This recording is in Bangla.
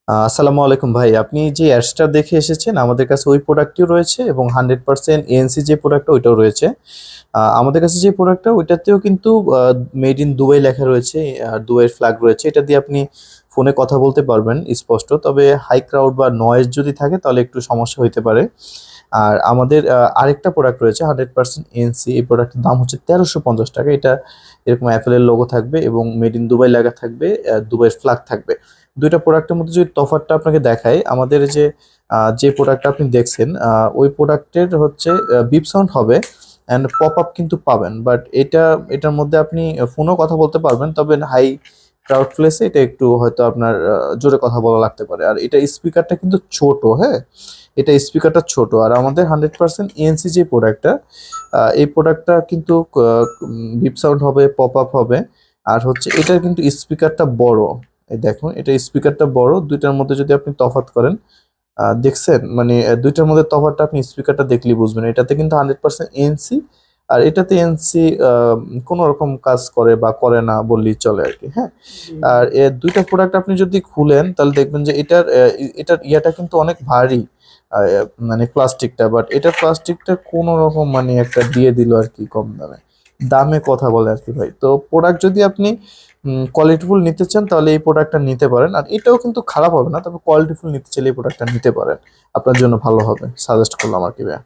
আসসালামু আলাইকুম ভাই, আপনি যে অ্যাডসটা দেখে এসেছেন আমাদের কাছে ওই প্রোডাক্টটিও রয়েছে এবং 100% এএনসি যে প্রোডাক্টটা ওইটাও রয়েছে। আমাদের কাছে যে প্রোডাক্টটা ওইটাতেও কিন্তু মেড ইন দুবাই লেখা রয়েছে, আর দুবাইয়ের ফ্ল্যাগ রয়েছে। এটা দিয়ে আপনি ফোনে কথা বলতে পারবেন স্পষ্ট, তবে হাই ক্রাউড বা নয়েজ যদি থাকে তাহলে একটু সমস্যা হইতে পারে। আর আমাদের আরেকটা প্রোডাক্ট রয়েছে 100% এএনসি, এই প্রোডাক্টের দাম হচ্ছে 1350 টাকা। এটা এরকম অ্যাপেলের লোগো থাকবে এবং মেড ইন দুবাই লেখা থাকবে, দুবাইয়ের ফ্ল্যাগ থাকবে। দুইটা প্রোডাক্টের মধ্যে যদি তফাৎটা আপনাকে দেখাই, আমাদের যে প্রোডাক্টটা আপনি দেখছেন ওই প্রোডাক্টের হচ্ছে বিপ সাউন্ড হবে অ্যান্ড পপ আপ কিন্তু পাবেন, বাট এটার মধ্যে আপনি ফোনও কথা বলতে পারবেন, তবে হাই ক্রাউড প্লেসে এটা একটু হয়তো আপনার জোরে কথা বলা লাগতে পারে। আর এটা স্পিকারটা কিন্তু ছোট, হ্যাঁ, এটা স্পিকারটা ছোট। আর আমাদের 100% এএনসি যে প্রোডাক্টটা, এই প্রোডাক্টটা কিন্তু বিপ সাউন্ড হবে, পপ আপ হবে। আর হচ্ছে এটার কিন্তু স্পিকারটা বড়। এই দেখুন, এটা স্পিকারটা বড়। দুইটার মধ্যে যদি আপনি তফাৎ করেন, দেখছেন মানে দুইটার মধ্যে তফাৎটা আপনি স্পিকারটা দেখলেই বুঝবেন। এটাতে কিন্তু 100% এনসি, আর এটাতে এনসি কোনো রকম কাজ করে বা করে না বললেই চলে আর কি, হ্যাঁ। আর দুইটা প্রোডাক্ট আপনি যদি খুলেন তাহলে দেখবেন যে এটার ইয়াটা কিন্তু অনেক ভারী, মানে প্লাস্টিকটা, বাট এটার প্লাস্টিকটা কোনো রকম মানে একটা দিয়ে দিল আর কি, কম দামে। দামে কথা বলে আর কি ভাই। তো প্রোডাক্ট যদি আপনি কোয়ালিটিফুল নিতে চান তাহলে এই প্রোডাক্টটা নিতে পারেন। আর এটাও কিন্তু খারাপ হবে না, তবে কোয়ালিটিফুল নিতে চাইলে এই প্রোডাক্টটা নিতে পারেন, আপনার জন্য ভালো হবে, সাজেস্ট করলাম আর কি ভাই।